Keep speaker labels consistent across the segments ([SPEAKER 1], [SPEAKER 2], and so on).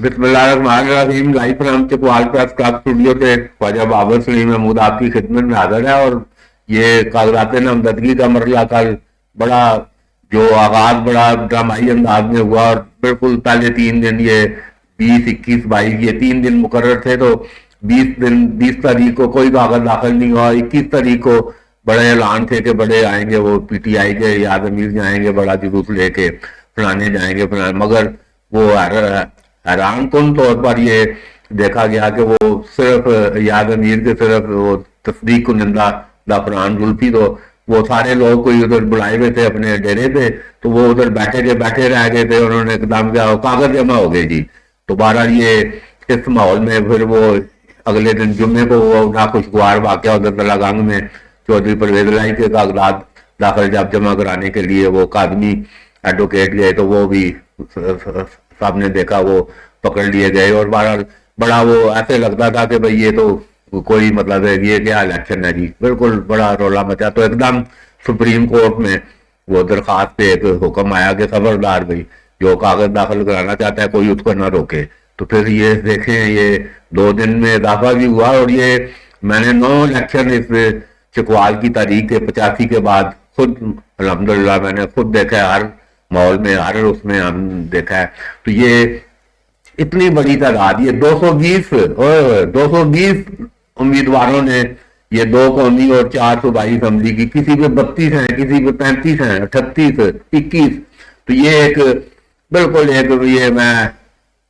[SPEAKER 1] بسم اللہ الرحمن الرحیم. Life from Chakwal press club studio سے خواجہ بابر سلیم محمود آپ کی خدمت میں حاضر ہے. اور یہ کاغذات نامزدگی کا مرحلہ کل بڑا جو آغاز بڑا ڈرامائی انداز میں ہوا, اور بالکل پہلے 3 دن یہ 20, 21, 22 یہ 3 دن مقرر تھے, تو 20 تاریخ کو کوئی کاغذ داخل نہیں ہوا. 21 تاریخ کو بڑے اعلان تھے کہ بڑے آئیں گے, وہ پی ٹی آئی کے یاد امیر جائیں گے بڑا جلوس لے کے, فلانے جائیں گے فلانے, مگر وہ حیران کن طور پر یہ دیکھا گیا کہ وہ صرف یاد امیر کے صرف وہ تصدیق کنندہ زعفران زلفی, تو وہ سارے لوگ کوئی ادھر بلائے ہوئے تھے اپنے ڈیرے پہ, تو وہ ادھر بیٹھے رہ گئے تھے. انہوں نے اقدام کیا, کاغذ جمع ہو گئے جی. تو بہرحال یہ اس ماحول میں پھر وہ اگلے دن جمعے کو وہ ناخوشگوار واقعہ ادھر تلا گنگ میں چودھری پرویز الہی کے کاغذات داخل جمع کرانے کے لیے وہ قادمی ایڈوکیٹ گئے, تو وہ بھی سب نے دیکھا وہ پکڑ لیے گئے. اور بہرحال بڑا وہ ایسے لگتا تھا کہ بھئی یہ تو کوئی مطلب ہے, یہ کیا الیکشن ہے جی, بالکل بڑا رولا مچا. تو ایک دم سپریم کورٹ میں وہ درخواست پہ ایک حکم آیا کہ خبردار بھئی جو کاغذ داخل کرانا چاہتا ہے کوئی اس کو نہ روکے. تو پھر یہ دیکھیں یہ 2 دن میں اضافہ بھی ہوا, اور یہ میں نے 9 الیکشن اس چکوال کی تاریخ کے 85 کے بعد خود الحمدللہ میں نے خود دیکھا ہے, ہر ماحول میں ہر اس میں ہم دیکھا ہے. تو یہ اتنی بڑی تعداد, یہ 220 امیدواروں نے یہ 2 قومی اور 4 صوبائی اسمبلی کی, کسی پہ 32 ہیں, کسی پہ 35 ہیں, 38, 21. تو یہ ایک بالکل ایک یہ میں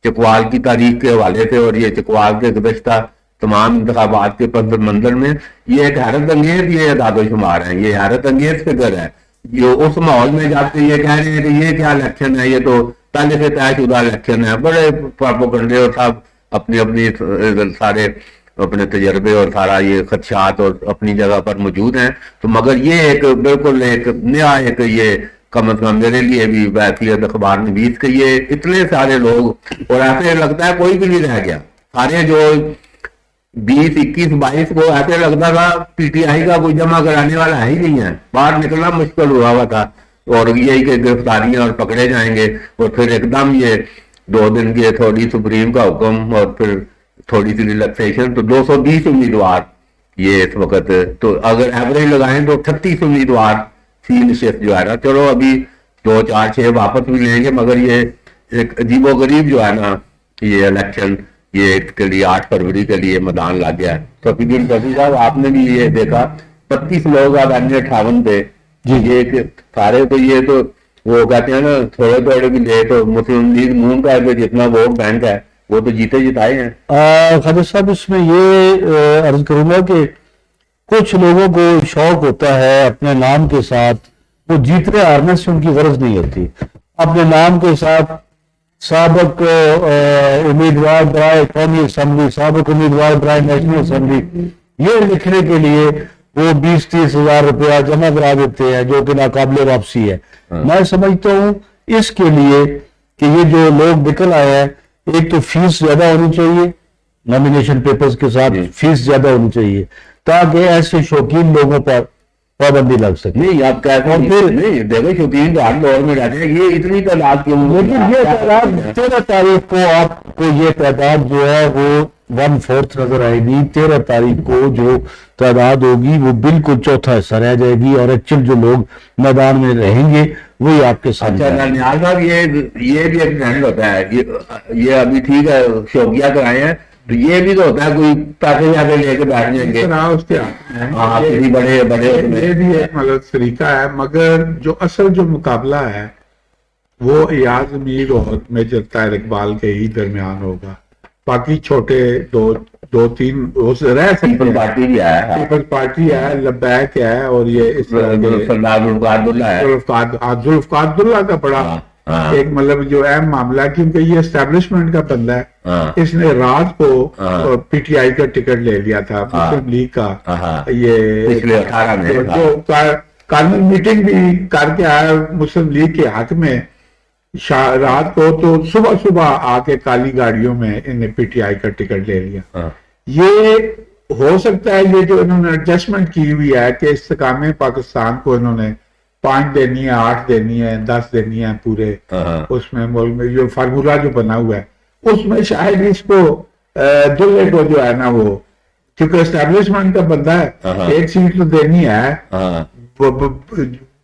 [SPEAKER 1] چکوال کی تاریخ کے حوالے سے اور یہ چکوال کے گزشتہ تمام انتخابات کے پس منظر میں یہ ایک حیرت انگیز یہ اعداد و شمار ہیں, یہ حیرت انگیز فگر ہے. جو اس ماحول میں جا کے یہ کہہ رہے ہیں کہ یہ کیا الیکشن ہے, یہ تو پہلے سے طے شدہ الیکشن ہے. بڑے پروپیگنڈے اور سب اپنی سارے اپنے تجربے اور سارا یہ خدشات اور اپنی جگہ پر موجود ہیں. تو مگر یہ ایک بالکل ایک نیا ایک یہ کم از کم میرے لیے بھی بحثیت اخبار نویس کہ یہ اتنے سارے لوگ, اور ایسے لگتا ہے کوئی بھی نہیں رہ گیا. سارے جو 20, 21, 22 کو ایسے لگتا تھا پی ٹی آئی کا کوئی جمع کرانے والا ہے ہی نہیں ہے, باہر نکلنا مشکل ہوا تھا. اور یہی کہ گرفتاریاں اور پکڑے جائیں گے, اور پھر ایک دم یہ 2 دن کی تھوڑی سپریم کا حکم اور پھر تھوڑی سی ریلیکسیشن. تو 220 امیدوار یہ اس وقت, تو اگر ایوریج لگائیں تو 38 امیدوار سی نشست جو ہے نا. چلو ابھی 2, 4, 6 واپس بھی لیں گے, مگر یہ ایک عجیب و غریب جو ہے نا یہ الیکشن, یہ اس کے لیے 8 فروری کے لیے میدان لگ گیا ہے. تو صاحب آپ نے بھی یہ دیکھا 32 لوگ اب 58 پہ جی, یہ سارے تو یہ تو وہ کہتے ہیں نا تھوڑے بھی لے, تو مسلم لیگ نون کا جتنا ووٹ بینک ہے وہ تو جیتے جتائے ہیں.
[SPEAKER 2] خادر صاحب اس میں یہ عرض کروں گا کہ کچھ لوگوں کو شوق ہوتا ہے اپنے نام کے ساتھ, وہ جیتنے ہارنے سے ان کی غرض نہیں ہوتی, اپنے نام کے ساتھ سابق امیدوار برائے قومی اسمبلی, سابق امیدوار برائے نیشنل اسمبلی, یہ لکھنے کے لیے وہ 20-30 ہزار روپیہ جمع کرا دیتے ہیں جو کہ ناقابل واپسی ہے. میں سمجھتا ہوں اس کے لیے کہ یہ جو لوگ نکل آئے ہیں, ایک تو فیس زیادہ ہونی چاہیے, نامینیشن پیپرز کے ساتھ فیس زیادہ ہونی چاہیے تاکہ ایسے شوقین لوگوں پر پابندی لگ سکے.
[SPEAKER 1] نہیں آپ کہتے ہیں پھر نہیں دیکھو شوقین تو ہر دور میں رہتے ہیں, یہ اتنی تعداد کیوں,
[SPEAKER 2] لیکن یہ تعداد 13 تاریخ کو آپ کو یہ تعداد جو ہے وہ 1/4 نظر آئے گی. 13 تاریخ کو جو تعداد ہوگی وہ بالکل چوتھا حصہ رہ جائے گی, اور ایکچوئل جو لوگ میدان میں رہیں گے وہی آپ کے ساتھ.
[SPEAKER 1] اچھا نیاز صاحب یہ بھی ایک ٹرینڈ ہوتا ہے, یہ ابھی ٹھیک ہے شوقیہ کرائے ہیں, تو یہ بھی تو ہوتا ہے کوئی پیسے جا کے لے کے بیٹھ جائیں گے بڑے,
[SPEAKER 3] یہ بھی ایک مطلب طریقہ ہے. مگر جو اصل جو مقابلہ ہے وہ ایاز امیر اور میجر طاہر اقبال کے ہی درمیان ہوگا. باقی چھوٹے 2-3 رہ سکتے ہیں,
[SPEAKER 1] پارٹی بھی ہے,
[SPEAKER 3] پیپلز پارٹی ہے, لبیک ہے, اور یہ ذوالفقار عبداللہ کا بڑا ایک مطلب جو اہم معاملہ ہے, کیونکہ یہ اسٹیبلشمنٹ کا بندہ ہے. اس نے رات کو پی ٹی آئی کا ٹکٹ لے لیا تھا مسلم لیگ کا, یہ جو کارنل میٹنگ بھی کر کے آیا مسلم لیگ کے حق میں رات کو, تو صبح آ کے کالی گاڑیوں میں انہیں پی ٹی آئی کا ٹکٹ لے لیا. یہ ہو سکتا ہے یہ جو انہوں نے ایڈجسٹمنٹ کی ہوئی ہے کہ استحکام پاکستان کو انہوں نے 5 دینی ہے, 8 دینی ہے, 10 دینی ہے پورے اس میں ملک میں, جو فارمولہ جو بنا ہوا ہے اس میں شاید اس کو دلہے کو جو ہے نا وہ کیونکہ اسٹیبلشمنٹ کا بندہ ہے ایک سیٹ تو دینی ہے،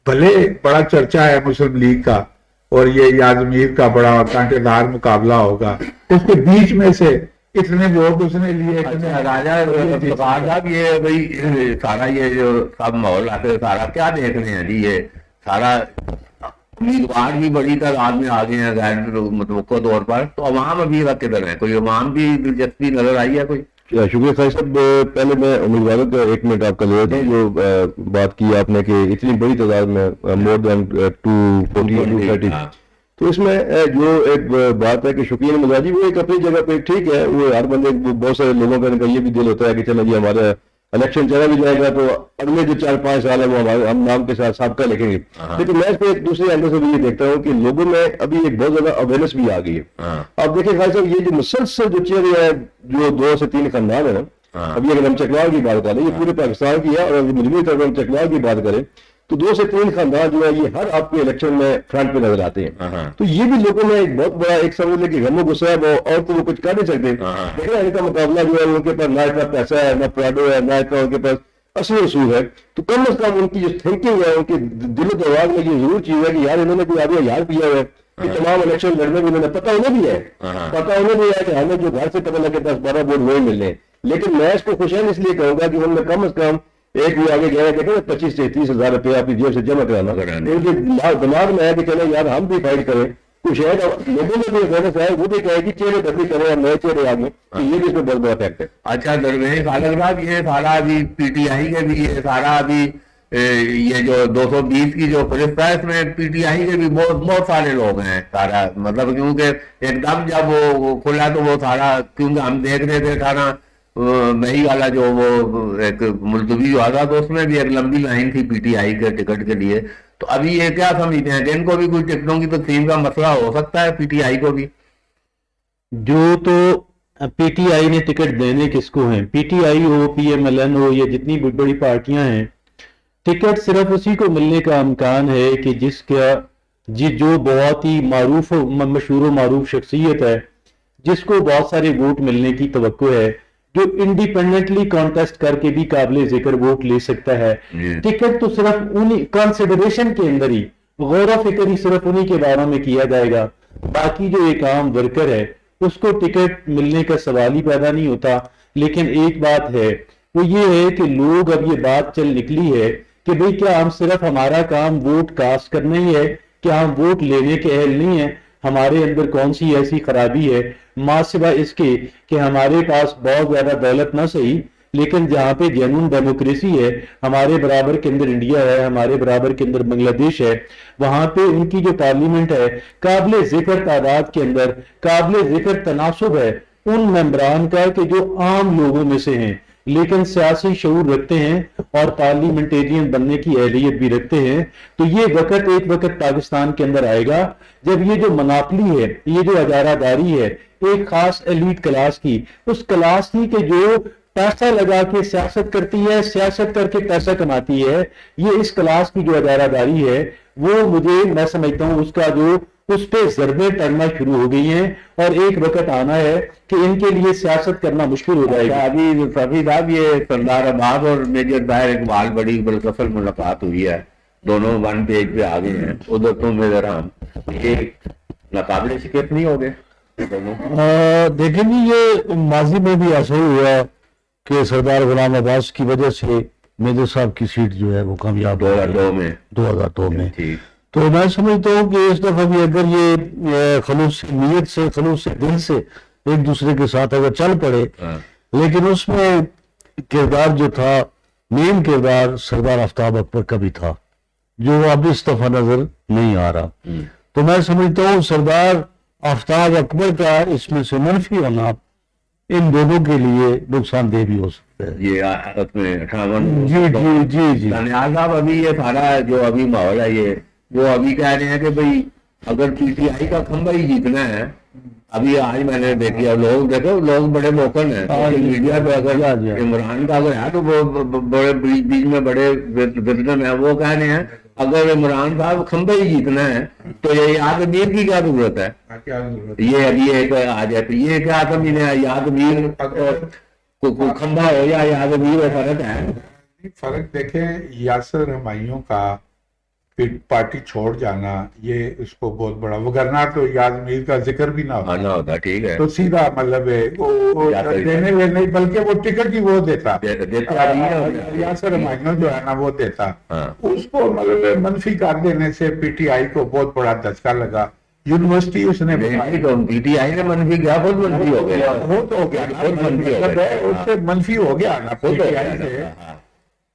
[SPEAKER 3] بھلے بڑا چرچا ہے مسلم لیگ کا اور یہ یازمیر کا بڑا کانٹے دار مقابلہ ہوگا، اس کے بیچ میں سے اتنے ووٹ اس نے لیے.
[SPEAKER 1] راجہ افتخار صاحب یہ بھائی سارا یہ جو سب ماحول آتے سارا کیا دیکھ رہے ہیں جی؟ یہ سارا امیدوار بھی بڑی تعداد میں آ گئے ہیں غیر متوقع طور پر، تو عوام ابھی تک کدھر ہے؟ کوئی عوام بھی دلچسپی نظر آئی ہے کوئی؟
[SPEAKER 4] شکریہ خیر صاحب. پہلے میں امیدواروں کا 1 منٹ آپ کا لے لیتا ہوں. جو بات کی آپ نے کہ اتنی بڑی تعداد میں مور دین 240 تو اس میں جو ایک بات ہے کہ شکریہ مزاجی وہ ایک اپنی جگہ پہ ٹھیک ہے، وہ ہر بندے بہت سارے لوگوں کا یہ بھی دل ہوتا ہے کہ چلو جی ہمارا الیکشن چلا بھی جائے گا تو اگلے جو 4-5 سال ہے وہ ہم نام کے ساتھ سابقہ لکھیں گے. لیکن میں اس پہ ایک دوسرے اینگل سے بھی یہ دیکھتا ہوں کہ لوگوں میں ابھی ایک بہت زیادہ اویئرنیس بھی آ گئی ہے. آپ دیکھیں خیر صاحب یہ جو مسلسل جو چہرے ہیں جو 2 سے 3 خاندان ہیں نا، ابھی اگر ہم چکوال کی بات کریں یہ پورے پاکستان کی ہے، اور اگر مجموعی طور پر ہم چکوال کی بات کریں تو 2 سے 3 خاندان جو ہے یہ ہر آپ کے الیکشن میں فرنٹ پہ نظر آتے ہیں. تو یہ بھی لوگوں میں ایک بہت بڑا ایک سمجھ لے کہ غم و غصہ ہے، اور تو وہ کچھ کر نہیں سکتے. لیکن ان کا مقابلہ جو ہے ان کے پاس نہ اتنا پیسہ ہے، نہ پراڈو ہے، نہ اتنا ان کے پاس اصل اصول ہے. تو کم از کم ان کی جو تھنکنگ ہے، ان کے دل و دماغ میں یہ ضرور چیز ہے کہ یار انہوں نے کوئی آدمی یاد کیا ہوا ہے کہ تمام الیکشن لڑنے میں انہوں نے پتہ انہیں بھی ہے کہ ہمیں جو گھر سے پتہ لگے 10-12 ووٹ وہی مل رہے. لیکن میں اس کو خوشحال اس لیے کہوں گا کہ ان میں کم از کم ایک بھی آگے گیا کہ 25 سے 30 ہزار روپیہ اپنی جیب سے جمع کرانا. ان کے دماغ میں ہے کہ چلو یار ہم بھی فائٹ کریں. کچھ شاید لوگوں میں بھی اویئرنیس ہے، وہ بھی کہے کہ چہرے بدلی کریں اور نئے چہرے آگے، تو یہ بھی اس میں بہت بڑا فیکٹ ہے.
[SPEAKER 1] اچھا درویش عالم صاحب یہ سارا ابھی پی ٹی آئی کے بھی یہ سارا ابھی یہ جو 220 کی جو فہرست ہے اس میں پی ٹی آئی کے بھی بہت سارے لوگ ہیں سارا، مطلب کیونکہ ایک دم جب وہ کھلا تو وہ سارا کیونکہ ہم دیکھ رہے تھے سارا مئی والا جو وہ ایک ملتوی جو آتا تو اس میں بھی ایک لمبی لائن تھی پی ٹی آئی کے ٹکٹ کے لیے. تو ابھی یہ کیا سمجھتے ہیں کہ ان کو بھی کوئی ٹکٹوں کی تقسیم کا مسئلہ ہو سکتا ہے پی ٹی آئی کو بھی؟
[SPEAKER 2] جو تو پی ٹی آئی نے ٹکٹ دینے کس کو ہیں، پی ٹی آئی ہو، پی ایم ایل این ہو، یہ جتنی بڑی بڑی پارٹیاں ہیں، ٹکٹ صرف اسی کو ملنے کا امکان ہے کہ جس کا جو بہت ہی معروف مشہور و معروف شخصیت ہے، جس کو بہت سارے ووٹ ملنے کی توقع ہے، جو انڈیپینڈنٹلی کانٹیسٹ کر کے بھی قابل ذکر ووٹ لے سکتا ہے. ٹکٹ تو صرف انہی کنسیڈریشن کے اندر ہی، غور و فکر ہی صرف انہی کے بارے میں کیا جائے گا. باقی جو ایک عام ورکر ہے اس کو ٹکٹ ملنے کا سوال ہی پیدا نہیں ہوتا. لیکن ایک بات ہے وہ یہ ہے کہ لوگ اب یہ بات چل نکلی ہے کہ بھئی کیا ہم صرف ہمارا کام ووٹ کاسٹ کرنا ہی ہے، کیا ہم ووٹ لینے کے اہل نہیں ہیں؟ ہمارے اندر کون سی ایسی خرابی ہے ماں سوا اس کے کہ ہمارے پاس بہت زیادہ دولت نہ صحیح لیکن جہاں پہ جنون ڈیموکریسی ہے، ہمارے برابر کے اندر انڈیا ہے، ہمارے برابر کے اندر بنگلہ دیش ہے، وہاں پہ ان کی جو پارلیمنٹ ہے قابل ذکر تعداد کے اندر قابل ذکر تناسب ہے ان ممبران کا کہ جو عام لوگوں میں سے ہیں لیکن سیاسی شعور رکھتے ہیں اور پارلیمنٹیرین بننے کی اہلیت بھی رکھتے ہیں. تو یہ وقت ایک وقت پاکستان کے اندر آئے گا جب یہ جو مناپلی ہے، یہ جو اجارہ داری ہے ایک خاص ایلیٹ کلاس کی، اس کلاس کی کہ جو پیسہ لگا کے سیاست کرتی ہے، سیاست کر کے پیسہ کماتی ہے، یہ اس کلاس کی جو اجارہ داری ہے وہ میں سمجھتا ہوں اس کا جو اس پہ ضربیں ٹرنا شروع ہو گئی ہیں اور ایک وقت آنا ہے کہ ان کے لیے سیاست کرنا مشکل ہو جائے گا.
[SPEAKER 1] ابھی صفی صاحب یہ سردار عباس اور میجر طاہر اقبال بڑی بالکل ملاقات ہوئی ہے، دونوں ون پیج پہ آ گئے ہیں، ادھر تو میرا رام یہ ناقابل شکست نہیں ہو گئے.
[SPEAKER 2] دیکھیں جی یہ ماضی میں بھی ایسا ہی ہوا کہ سردار غلام عباس کی وجہ سے میجر صاحب کی سیٹ جو ہے وہ کامیاب 2002 میں. تو میں سمجھتا ہوں کہ اس دفعہ بھی اگر یہ خلوص نیت سے خلوص دل سے ایک دوسرے کے ساتھ اگر چل پڑے، لیکن اس میں کردار جو تھا مین کردار سردار آفتاب اکبر کا بھی تھا جو اب اس دفعہ نظر نہیں آ رہا. تو میں سمجھتا ہوں سردار آفتاب اکبر کا اس میں سے منفی ہونا ان دونوں کے لیے نقصان دہ بھی ہو سکتا ہے.
[SPEAKER 1] یہ آخرت میں 58
[SPEAKER 2] جی
[SPEAKER 1] دانیال صاحب ابھی یہ سارا جو ابھی ماحول ہے یہ وہ ابھی کہہ رہے ہیں کہ بھئی اگر پی ٹی آئی کا کھمبا ہی جیتنا ہے، ابھی آج میں نے دیکھا لوگ بڑے موقن ہیں میڈیا پہ، اگر عمران کا اگر ہے تو وہ بڑے بیچ میں بڑے وزن ہے، وہ کہہ رہے ہیں اگر عمران صاحب کھمبا ہی جیتنا ہے تو یہ یاد امیر کی کیا ضرورت ہے؟
[SPEAKER 3] کیا ضرورت
[SPEAKER 1] یہ ابھی ایک آ جائے تو یہ کیا سمجھنے یاد امیر کھمبا ہو یا یاد امیر ہو، فرق ہے؟
[SPEAKER 3] فرق دیکھیں، یاسر ہمایوں کا پارٹی چھوڑ جانا یہ اس کو بہت بڑا، وگرنہ تو یاد امیر کا ذکر بھی نہ
[SPEAKER 1] آنا ہوتا، ٹھیک ہے،
[SPEAKER 3] تو سیدھا مطلب ہے وہ دینے میں نہیں، بلکہ وہ ٹکٹ ہی وہ دیتا، یاسر ہمایوں جو ہے نا وہ دیتا، اس کو مطلب منفی کر دینے سے پی ٹی آئی کو بہت بڑا دھچکا لگا. یونیورسٹی اس نے
[SPEAKER 1] پی ٹی آئی نے منفی کیا، خود منفی ہو گیا،
[SPEAKER 3] وہ تو ہو گیا،
[SPEAKER 1] خود منفی ہو
[SPEAKER 3] مطلب ہے
[SPEAKER 1] گیا،
[SPEAKER 3] اس سے منفی ہو گیا نا پی ٹی آئی سے.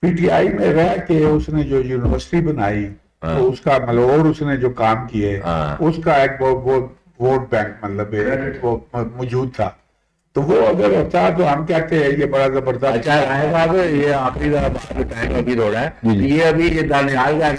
[SPEAKER 3] پی ٹی آئی میں رہ کے اس نے جو یونیورسٹی بنائی تو اس کا مطلب اور اس نے جو کام کیے اس کا ایک ووٹ بینک مطلب وہ موجود تھا. تو وہ اگر ہوتا تو ہم کہتے ہیں یہ بڑا زبردست.
[SPEAKER 1] اچھا رائے صاحب، یہ آخری ٹائم ابھی ہو رہا ہے، یہ ابھی یہ دانیال کا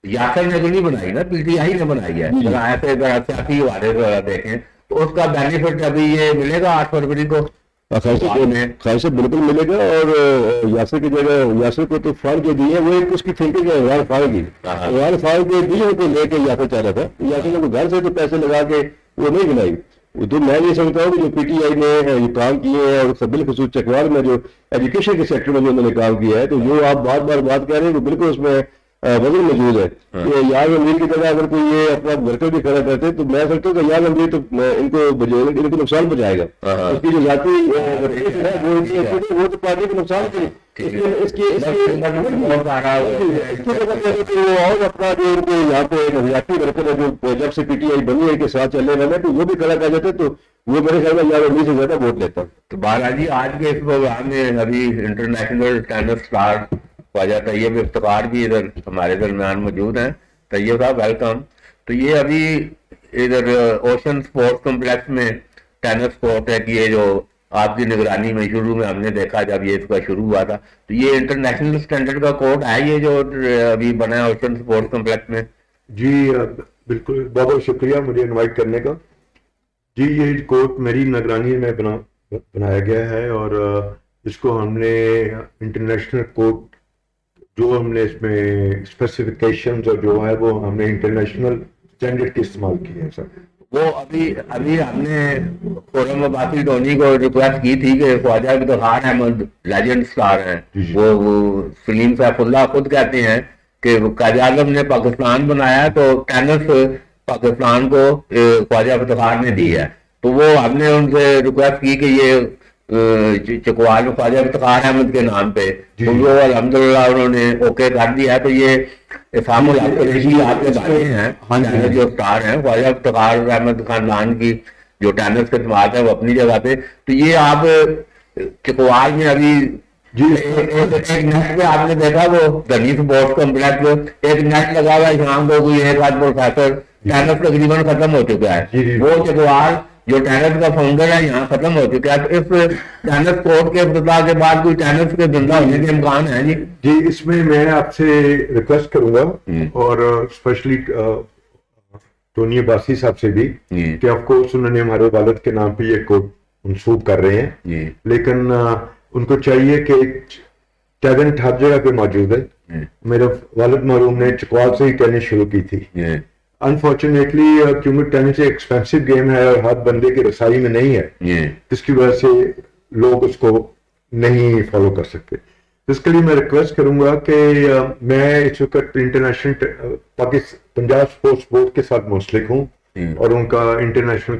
[SPEAKER 1] یاسر نے تو نہیں بنائی نا، پی ٹی آئی نے بنائی ہے. ایسے سیاسی حوالے دیکھیں تو اس کا بینیفٹ ابھی یہ ملے گا 8 فروری کو.
[SPEAKER 4] خواہش سے بالکل ملے گا. اور یاسر کی جگہ یاسر کو تو فارغ جو دی ہے وہ ایک اس کی تھنکنگ ہے عمران فاروق کی. عمران فاروق کے دیے کو لے کے یاسر چاہ رہا تھا. یاسر نے گھر سے تو پیسے لگا کے وہ نہیں بنائی. تو میں یہ سمجھتا ہوں کہ جو پی ٹی آئی نے یہ کام کیے ہیں اور بالخصوص چکوال میں جو ایجوکیشن کے سیکٹر میں جو انہوں نے کام کیا ہے، تو جو آپ بار بار بات کہہ رہے ہیں وہ بالکل اس میں وزن موجود ہے. کہ یار امیر کی جگہ اگر کوئی یہ اپنا ورکر بھی کھڑا کرتے تو میں سمجھتا ہوں کہ یار امیر تو ان کو نقصان پہنچائے گا. اس کی جو ذاتی وہ تو پارٹی کو نقصان کرے. اور اپنا جو ان کو یہاں پہ نظریاتی ورکر ہے جو جب سے پی ٹی آئی بنی ہے کے ساتھ چلنے والے تو وہ بھی کھڑا کر دیتے تو وہ میرے خیال میں یار امیر سے زیادہ ووٹ لیتا.
[SPEAKER 1] تو بہرحال جی آج کے اس پروگرام میں ابھی انٹرنیشنل ٹینس اسٹار خواجہ طیب افتخار بھی ادھر ہمارے درمیان موجود ہیں. طیب صاحب ویلکم. تو یہ ابھی ادھر اوشن اسپورٹس کمپلیکس میں ٹینس کورٹ ہے کہ یہ جو آپ کی نگرانی میں شروع میں ہم نے دیکھا جب یہ اس کا شروع ہوا تھا، تو یہ انٹرنیشنل اسٹینڈرڈ کا کورٹ ہے یہ جو ابھی بنا ہے اوشن اسپورٹس کمپلیکس میں؟
[SPEAKER 5] جی بالکل، بہت بہت شکریہ مجھے انوائٹ کرنے کا. جی یہ کورٹ میری نگرانی میں بنایا گیا ہے اور اس کو ہم نے انٹرنیشنل کورٹ جو ہم نے اس میں اسپیسیفکیشنز اور جو ہے وہ ہم نے انٹرنیشنل اسٹینڈرڈ کے استعمال کیے ہیں سر.
[SPEAKER 1] وہ ابھی ہم نے فورم عباسی ٹونی کو ریکویسٹ کی تھی کہ خواجہ افتخار احمد لیجنڈ اسٹار ہیں، وہ سلیم سیف اللہ خود کہتے ہیں کہ قائد اعظم نے پاکستان بنایا تو ٹینس پاکستان کو خواجہ افتخار نے دی ہے. تو وہ ہم نے ان سے ریکویسٹ کی کہ یہ چکوال خواجہ افتخار احمد کے نام پہ، تو وہ الحمدللہ انہوں نے اوکے کر دیا. تو یہ اسام الحق قریشی آپ کے بارے ہیں جو اسٹار ہیں خواجہ افتخار احمد خاندان کی جو ٹینس کے سماعت ہے وہ اپنی جگہ پہ. تو یہ آپ چکوال میں ابھی ایک نیٹ پہ آپ نے دیکھا وہ گنی اسپورٹس کمپلیکس ایک نیٹ لگا ہوا ہے، شام کو کوئی ایک آدھ پروفیسر ٹینس تقریباً ختم ہو چکا ہے. وہ چکوال جو ٹینس کا فاؤنڈر ہے یہاں ختم ہو چکا ہے. تو اس ٹینس کورٹ کے افتتاح کے بعد کوئی ٹینس کے زندہ ہونے کے امکان ہے؟
[SPEAKER 5] جی اس میں آپ سے ریکویسٹ کروں گا اور اسپیشلی ٹونی عباسی صاحب سے بھی کہ آف کورس انہوں نے ہمارے والد کے نام پہ یہ کورٹ منسوخ کر رہے ہیں، لیکن ان کو چاہیے کہ ٹیلنٹ ہر جگہ پہ موجود ہے. میرے والد مرحوم نے چکوال سے ہی ٹینس شروع کی تھی. انفارچونیٹلی کیونکہ ٹینس ایک ایکسپینسو گیم ہے اور ہر بندے کی رسائی میں نہیں ہے، جس کی وجہ سے لوگ اس کو نہیں فالو کر سکتے. اس کے لیے میں ریکویسٹ کروں گا کہ میں اس وقت انٹرنیشنل پنجاب اسپورٹس بورڈ کے ساتھ منسلک ہوں اور ان کا انٹرنیشنل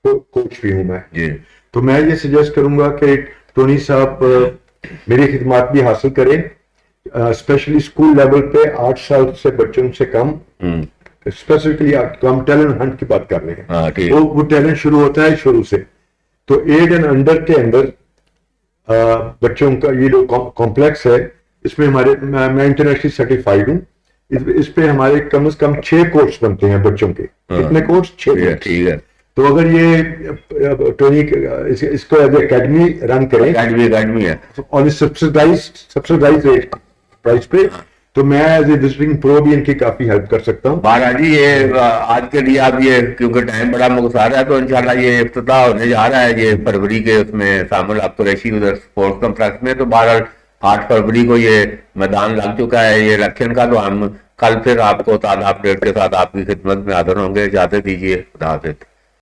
[SPEAKER 5] کوچ بھی ہوں میں. تو میں یہ سجیسٹ کروں گا کہ ٹونی صاحب میری خدمات بھی حاصل کریں، اسپیشلی اسکول لیول پہ 8 سال سے بچوں سے کم، اسپیسیفکلی ہم ٹیلنٹ ہنٹ کی بات کر رہے ہیں. وہ ٹیلنٹ شروع ہوتا ہے شروع سے. تو 8 اینڈ انڈر کے اندر بچوں کا یہ جو کمپلیکس ہے اس میں ہمارے میں انٹرنیشنلی سرٹیفائیڈ ہوں. اس پہ ہمارے کم از کم 6 کورس بنتے ہیں بچوں کے. کتنے کورس؟ 6.
[SPEAKER 1] ٹھیک ہے.
[SPEAKER 5] تو اگر یہ ٹونی اس کو ایز اکیڈمی رن کریں اور سبسڈائز ریٹ پرائز پہ، تو میں ایز اے وزٹنگ پرو بھی ان کی کافی ہیلپ کر سکتا ہوں.
[SPEAKER 1] مہاراج جی یہ آج کے لیے اب یہ کیونکہ ٹائم بڑا مختصر ہے تو انشاءاللہ یہ افتتاح ہونے جا رہا ہے یہ فروری کے اس میں سام الحق قریشی ادھر اسپورٹس کمپلیکس میں. تو بہرحال 8 فروری کو یہ میدان لگ چکا ہے یہ الیکشن کا. تو ہم کل پھر آپ کو تازہ اپڈیٹ کے ساتھ آپ کی خدمت میں حاضر ہوں گے. اجازت دیجیے. خدا حافظ.